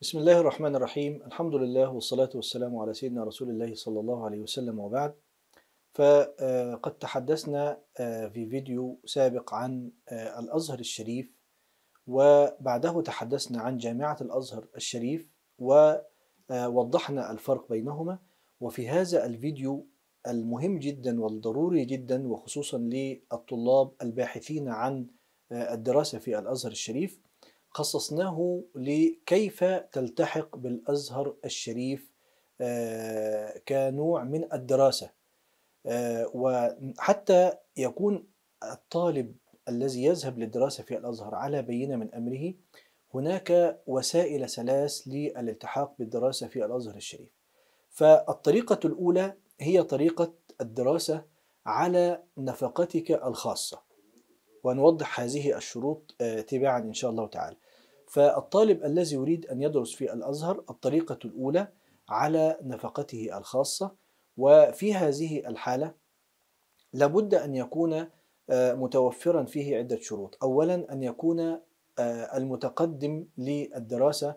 بسم الله الرحمن الرحيم. الحمد لله والصلاة والسلام على سيدنا رسول الله صلى الله عليه وسلم وبعد. فقد تحدثنا في فيديو سابق عن الأزهر الشريف، وبعده تحدثنا عن جامعة الأزهر الشريف ووضحنا الفرق بينهما. وفي هذا الفيديو المهم جدا والضروري جدا، وخصوصا للطلاب الباحثين عن الدراسة في الأزهر الشريف، خصصناه لكيف تلتحق بالأزهر الشريف كنوع من الدراسة، وحتى يكون الطالب الذي يذهب للدراسة في الأزهر على بينة من أمره. هناك وسائل ثلاث للالتحاق بالدراسة في الأزهر الشريف. فالطريقة الأولى هي طريقة الدراسة على نفقتك الخاصة، ونوضح هذه الشروط تباعا إن شاء الله تعالى. فالطالب الذي يريد أن يدرس في الأزهر، الطريقة الأولى على نفقته الخاصة. وفي هذه الحالة لابد أن يكون متوفرا فيه عدة شروط. أولا، أن يكون المتقدم للدراسة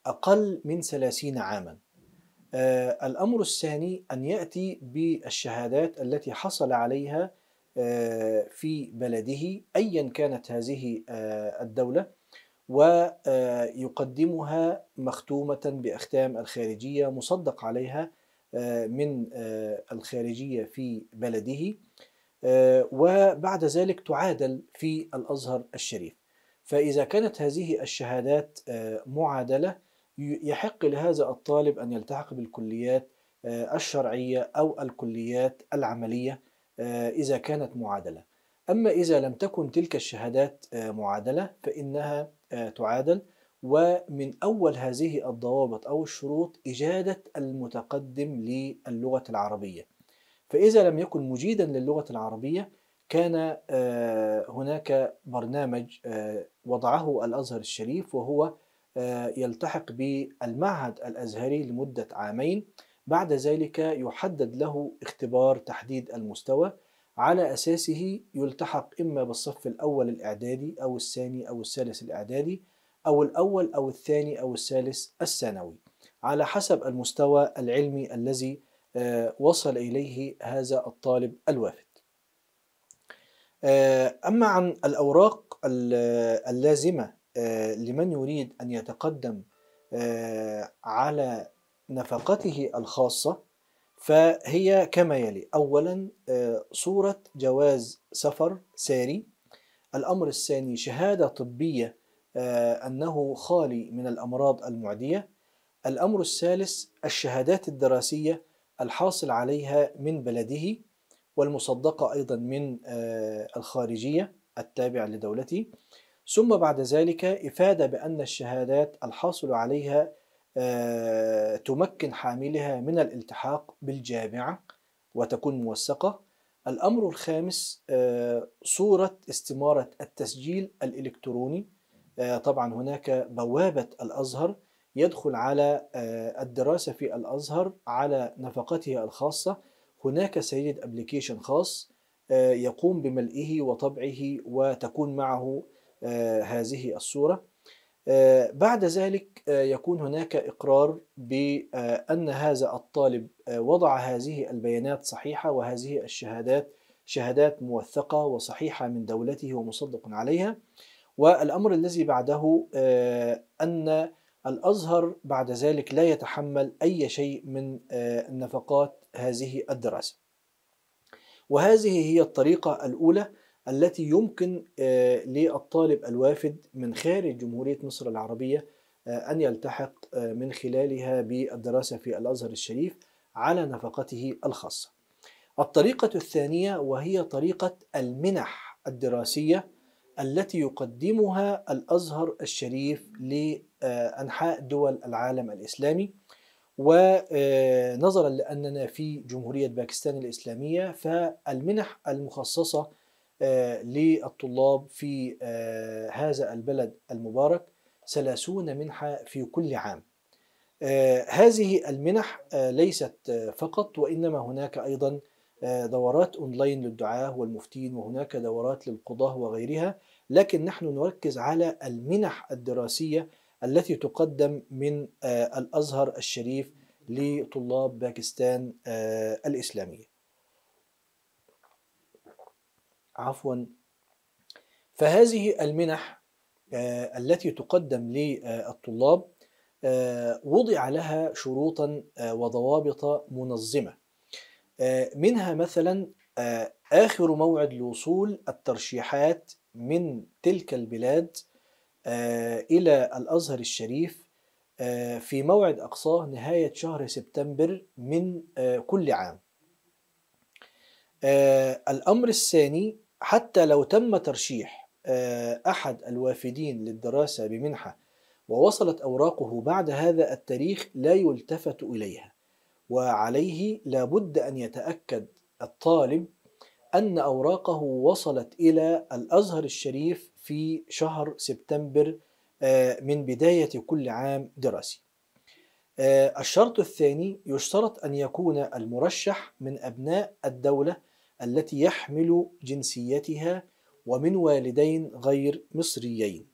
أقل من 30 عاما. الأمر الثاني، أن يأتي بالشهادات التي حصل عليها في بلده أيا كانت هذه الدولة، ويقدمها مختومة بأختام الخارجية مصدق عليها من الخارجية في بلده، وبعد ذلك تعادل في الأزهر الشريف. فإذا كانت هذه الشهادات معادلة، يحق لهذا الطالب أن يلتحق بالكليات الشرعية أو الكليات العملية إذا كانت معادلة. أما إذا لم تكن تلك الشهادات معادلة فإنها تعادل. ومن أول هذه الضوابط أو الشروط إجادة المتقدم للغة العربية. فإذا لم يكن مجيدا للغة العربية، كان هناك برنامج وضعه الأزهر الشريف، وهو يلتحق بالمعهد الأزهري لمدة عامين. بعد ذلك يحدد له اختبار تحديد المستوى، على أساسه يلتحق إما بالصف الأول الإعدادي أو الثاني أو الثالث الإعدادي، أو الأول أو الثاني أو الثالث الثانوي، على حسب المستوى العلمي الذي وصل إليه هذا الطالب الوافد. أما عن الأوراق اللازمة لمن يريد أن يتقدم على نفقته الخاصة، فهي كما يلي. أولا، صورة جواز سفر ساري. الأمر الثاني، شهادة طبية أنه خالي من الأمراض المعدية. الأمر الثالث، الشهادات الدراسية الحاصل عليها من بلده، والمصدقة أيضا من الخارجية التابعة لدولته. ثم بعد ذلك إفادة بأن الشهادات الحاصل عليها تمكن حاملها من الالتحاق بالجامعة وتكون موثقة. الأمر الخامس، صورة استمارة التسجيل الإلكتروني. طبعا هناك بوابة الأزهر يدخل على الدراسة في الأزهر على نفقته الخاصة. هناك سيد أبليكيشن خاص يقوم بملئه وطبعه، وتكون معه هذه الصورة. بعد ذلك يكون هناك إقرار بأن هذا الطالب وضع هذه البيانات صحيحة، وهذه الشهادات شهادات موثقة وصحيحة من دولته ومصدق عليها. والأمر الذي بعده أن الأزهر بعد ذلك لا يتحمل أي شيء من نفقات هذه الدراسة. وهذه هي الطريقة الأولى التي يمكن للطالب الوافد من خارج جمهورية مصر العربية أن يلتحق من خلالها بالدراسة في الأزهر الشريف على نفقته الخاصة. الطريقة الثانية وهي طريقة المنح الدراسية التي يقدمها الأزهر الشريف لأنحاء دول العالم الإسلامي. ونظرا لأننا في جمهورية باكستان الإسلامية، فالمنح المخصصة للطلاب في هذا البلد المبارك 30 منحة في كل عام. هذه المنح ليست فقط، وإنما هناك أيضا دورات أونلاين للدعاة والمفتين، وهناك دورات للقضاة وغيرها. لكن نحن نركز على المنح الدراسية التي تقدم من الأزهر الشريف لطلاب باكستان الإسلامية. عفوا. فهذه المنح التي تقدم للطلاب وضع لها شروطا وضوابط منظمة، منها مثلا آخر موعد لوصول الترشيحات من تلك البلاد إلى الأزهر الشريف في موعد أقصاه نهاية شهر سبتمبر من كل عام. الأمر الثاني، حتى لو تم ترشيح أحد الوافدين للدراسة بمنحة ووصلت أوراقه بعد هذا التاريخ لا يلتفت إليها، وعليه لابد أن يتأكد الطالب أن أوراقه وصلت إلى الأزهر الشريف في شهر سبتمبر من بداية كل عام دراسي. الشرط الثاني، يشترط أن يكون المرشح من أبناء الدولة التي يحمل جنسيتها ومن والدين غير مصريين،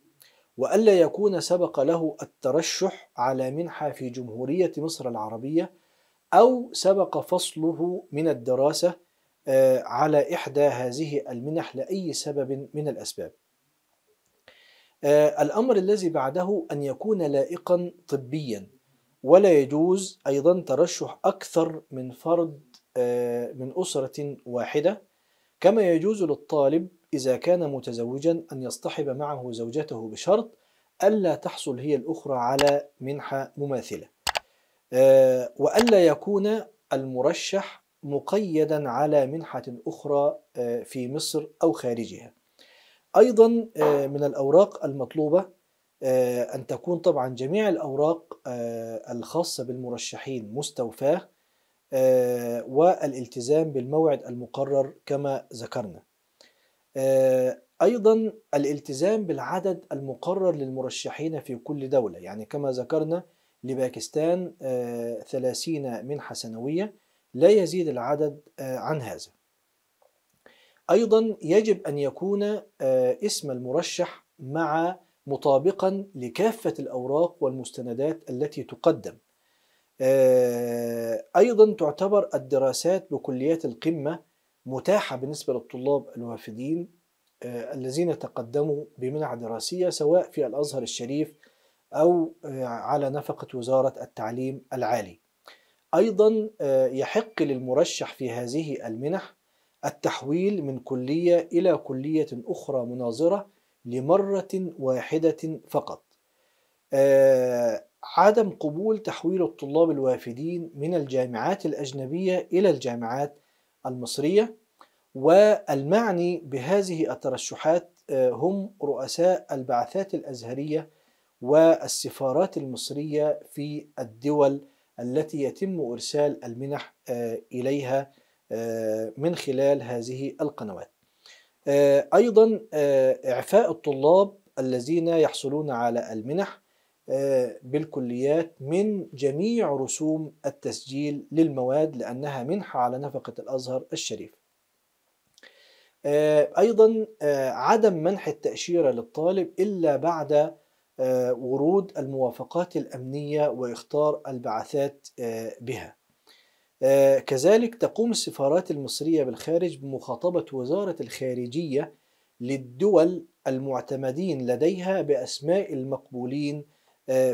وألا يكون سبق له الترشح على منحة في جمهورية مصر العربية أو سبق فصله من الدراسة على إحدى هذه المنح لأي سبب من الأسباب. الأمر الذي بعده أن يكون لائقا طبيا، ولا يجوز أيضا ترشح أكثر من فرد من أسرة واحدة، كما يجوز للطالب إذا كان متزوجا أن يصطحب معه زوجته بشرط ألا تحصل هي الأخرى على منحة مماثلة، وألا يكون المرشح مقيدا على منحة أخرى في مصر أو خارجها. أيضا من الأوراق المطلوبة أن تكون طبعا جميع الأوراق الخاصة بالمرشحين مستوفاة، والالتزام بالموعد المقرر كما ذكرنا. أيضا الالتزام بالعدد المقرر للمرشحين في كل دولة، يعني كما ذكرنا لباكستان 30 منحة سنوية، لا يزيد العدد عن هذا. أيضا يجب أن يكون اسم المرشح مطابقا لكافة الأوراق والمستندات التي تقدم. أيضا تعتبر الدراسات بكليات القمة متاحة بالنسبة للطلاب الوافدين الذين تقدموا بمنح دراسية سواء في الأزهر الشريف أو على نفقة وزارة التعليم العالي. أيضا يحق للمرشح في هذه المنح التحويل من كلية إلى كلية أخرى مناظرة لمرة واحدة فقط. عدم قبول تحويل الطلاب الوافدين من الجامعات الأجنبية إلى الجامعات المصرية، والمعني بهذه الترشحات هم رؤساء البعثات الأزهرية والسفارات المصرية في الدول التي يتم إرسال المنح إليها من خلال هذه القنوات. أيضا إعفاء الطلاب الذين يحصلون على المنح بالكليات من جميع رسوم التسجيل للمواد لأنها منحة على نفقة الأزهر الشريف. أيضا عدم منح التأشيرة للطالب إلا بعد ورود الموافقات الأمنية وإخطار البعثات بها. كذلك تقوم السفارات المصرية بالخارج بمخاطبة وزارة الخارجية للدول المعتمدين لديها بأسماء المقبولين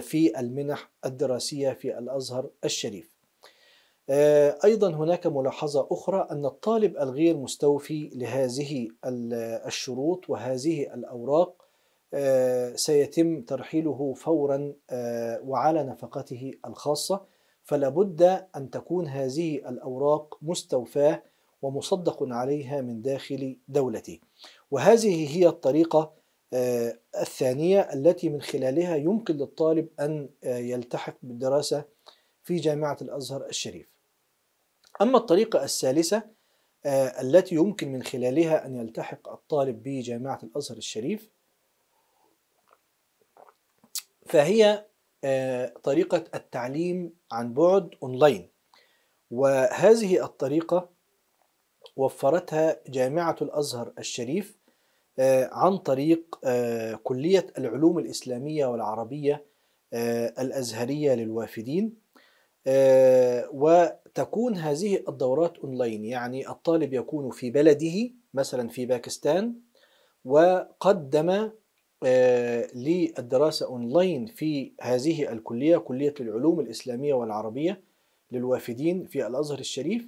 في المنح الدراسية في الأزهر الشريف. أيضا هناك ملاحظة أخرى أن الطالب الغير مستوفي لهذه الشروط وهذه الأوراق سيتم ترحيله فورا وعلى نفقته الخاصة، فلا بد أن تكون هذه الأوراق مستوفاة ومصدق عليها من داخل دولته. وهذه هي الطريقة الثانية التي من خلالها يمكن للطالب أن يلتحق بالدراسة في جامعة الأزهر الشريف. أما الطريقة الثالثة التي يمكن من خلالها أن يلتحق الطالب بجامعة الأزهر الشريف فهي طريقة التعليم عن بعد أونلاين، وهذه الطريقة وفرتها جامعة الأزهر الشريف عن طريق كلية العلوم الإسلامية والعربية الأزهرية للوافدين. وتكون هذه الدورات أونلاين، يعني الطالب يكون في بلده مثلا في باكستان، وقدم للدراسة أونلاين في هذه الكلية، كلية العلوم الإسلامية والعربية للوافدين في الأزهر الشريف،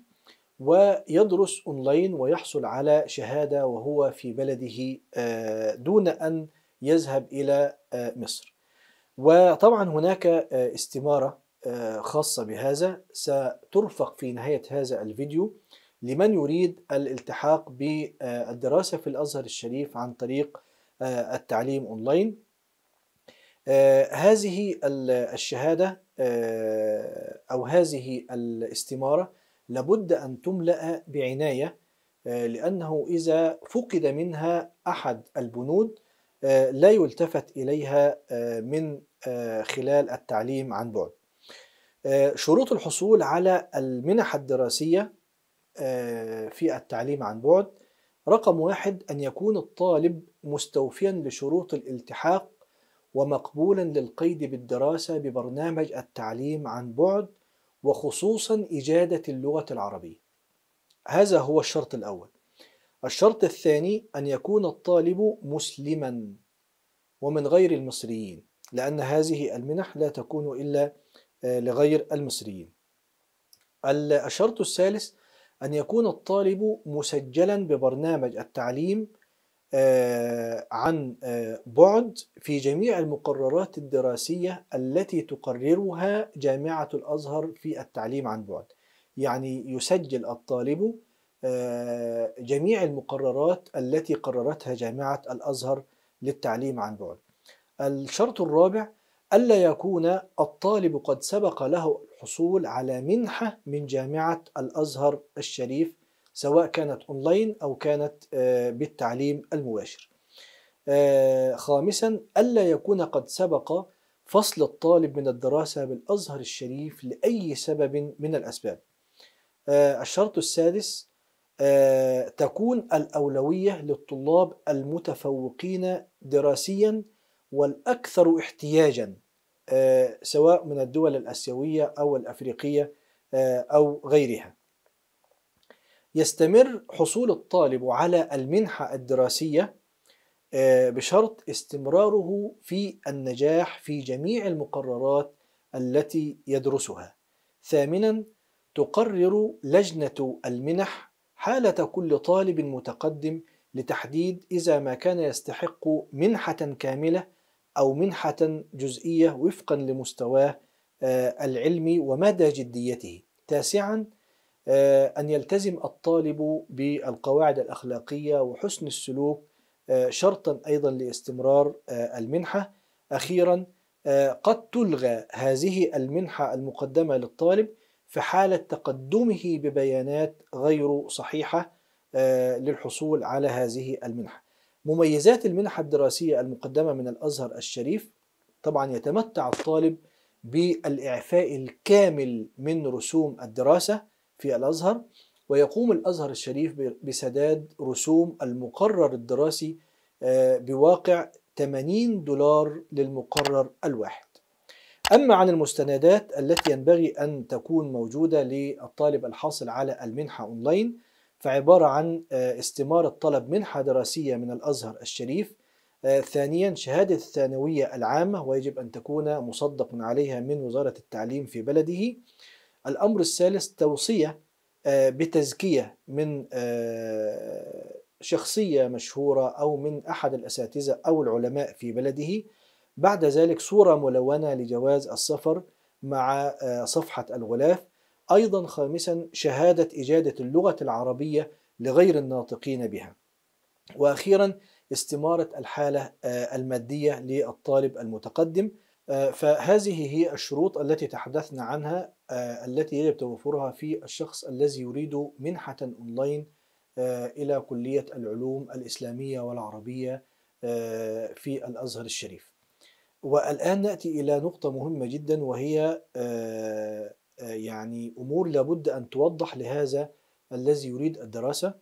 ويدرس أونلاين ويحصل على شهادة وهو في بلده دون أن يذهب إلى مصر. وطبعا هناك استمارة خاصة بهذا سترفق في نهاية هذا الفيديو لمن يريد الالتحاق بالدراسة في الأزهر الشريف عن طريق التعليم أونلاين. هذه الشهادة أو هذه الاستمارة لابد أن تملأ بعناية، لأنه إذا فقد منها أحد البنود لا يلتفت إليها من خلال التعليم عن بعد. شروط الحصول على المنح الدراسية في التعليم عن بعد: رقم 1، أن يكون الطالب مستوفيا لشروط الالتحاق ومقبولا للقيد بالدراسة ببرنامج التعليم عن بعد، وخصوصا إجادة اللغة العربية. هذا هو الشرط الأول. الشرط الثاني أن يكون الطالب مسلما ومن غير المصريين، لأن هذه المنح لا تكون إلا لغير المصريين. الشرط الثالث أن يكون الطالب مسجلا ببرنامج التعليم عن بعد في جميع المقررات الدراسية التي تقررها جامعة الأزهر في التعليم عن بعد، يعني يسجل الطالب جميع المقررات التي قررتها جامعة الأزهر للتعليم عن بعد. الشرط الرابع: ألا يكون الطالب قد سبق له الحصول على منحة من جامعة الأزهر الشريف، سواء كانت أونلاين أو كانت بالتعليم المباشر. خامسا: ألا يكون قد سبق فصل الطالب من الدراسة بالأزهر الشريف لأي سبب من الأسباب. الشرط السادس: تكون الأولوية للطلاب المتفوقين دراسيا والأكثر احتياجا، سواء من الدول الآسيوية أو الأفريقية أو غيرها. يستمر حصول الطالب على المنحة الدراسية بشرط استمراره في النجاح في جميع المقررات التي يدرسها. ثامنا: تقرر لجنة المنح حالة كل طالب متقدم لتحديد إذا ما كان يستحق منحة كاملة أو منحة جزئية وفقا لمستواه العلمي ومدى جديته. تاسعا: أن يلتزم الطالب بالقواعد الأخلاقية وحسن السلوك شرطا أيضا لاستمرار المنحة. أخيرا: قد تلغى هذه المنحة المقدمة للطالب في حالة تقدمه ببيانات غير صحيحة للحصول على هذه المنحة. مميزات المنحة الدراسية المقدمة من الأزهر الشريف: طبعا يتمتع الطالب بالإعفاء الكامل من رسوم الدراسة في الأزهر، ويقوم الأزهر الشريف بسداد رسوم المقرر الدراسي بواقع $80 للمقرر الواحد. أما عن المستندات التي ينبغي أن تكون موجودة للطالب الحاصل على المنحة أونلاين، فعبارة عن استمارة طلب منحة دراسية من الأزهر الشريف. ثانيا، شهادة الثانوية العامة، ويجب أن تكون مصدق عليها من وزارة التعليم في بلده. الأمر الثالث: توصية بتزكية من شخصية مشهورة أو من أحد الأساتذة أو العلماء في بلده. بعد ذلك صورة ملونة لجواز السفر مع صفحة الغلاف. أيضا خامسا، شهادة إجادة اللغة العربية لغير الناطقين بها. وأخيرا، استمارة الحالة المادية للطالب المتقدم. فهذه هي الشروط التي تحدثنا عنها التي يجب توفرها في الشخص الذي يريد منحة أونلاين إلى كلية العلوم الإسلامية والعربية في الأزهر الشريف. والآن نأتي إلى نقطة مهمة جدا، وهي يعني أمور لابد أن توضح لهذا الذي يريد الدراسة.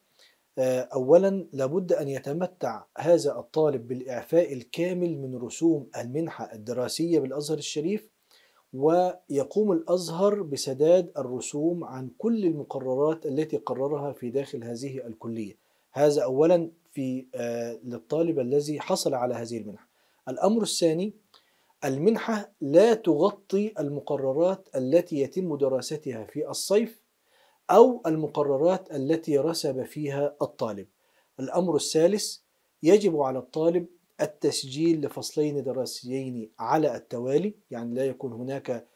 أولا لابد أن يتمتع هذا الطالب بالإعفاء الكامل من رسوم المنحة الدراسية بالأزهر الشريف، ويقوم الأزهر بسداد الرسوم عن كل المقررات التي قررها في داخل هذه الكلية. هذا أولا في للطالب الذي حصل على هذه المنحة. الأمر الثاني، المنحة لا تغطي المقررات التي يتم دراستها في الصيف أو المقررات التي رسب فيها الطالب. الأمر الثالث، يجب على الطالب التسجيل لفصلين دراسيين على التوالي، يعني لا يكون هناك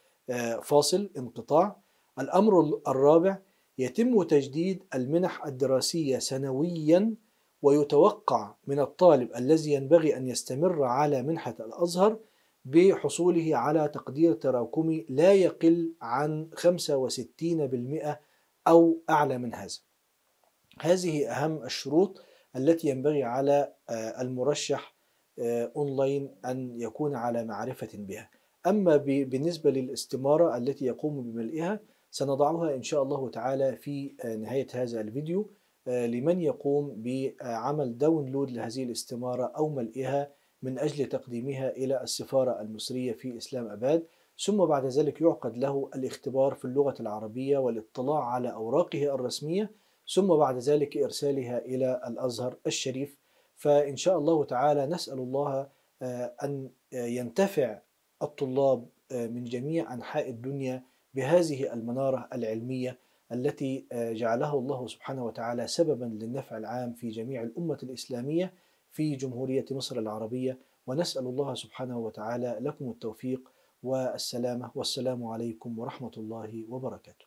فاصل انقطاع. الأمر الرابع، يتم تجديد المنح الدراسية سنويا، ويتوقع من الطالب الذي ينبغي أن يستمر على منحة الأزهر بحصوله على تقدير تراكمي لا يقل عن 65% أو أعلى من هذا. هذه أهم الشروط التي ينبغي على المرشح أونلاين أن يكون على معرفة بها. أما بالنسبة للاستمارة التي يقوم بملئها سنضعها إن شاء الله تعالى في نهاية هذا الفيديو لمن يقوم بعمل داونلود لهذه الاستمارة أو ملئها من أجل تقديمها إلى السفارة المصرية في إسلام أباد. ثم بعد ذلك يعقد له الاختبار في اللغة العربية والاطلاع على أوراقه الرسمية، ثم بعد ذلك إرسالها إلى الأزهر الشريف. فإن شاء الله تعالى نسأل الله أن ينتفع الطلاب من جميع أنحاء الدنيا بهذه المنارة العلمية التي جعلها الله سبحانه وتعالى سببا للنفع العام في جميع الأمة الإسلامية في جمهورية مصر العربية. ونسأل الله سبحانه وتعالى لكم التوفيق والسلامة، والسلام عليكم ورحمة الله وبركاته.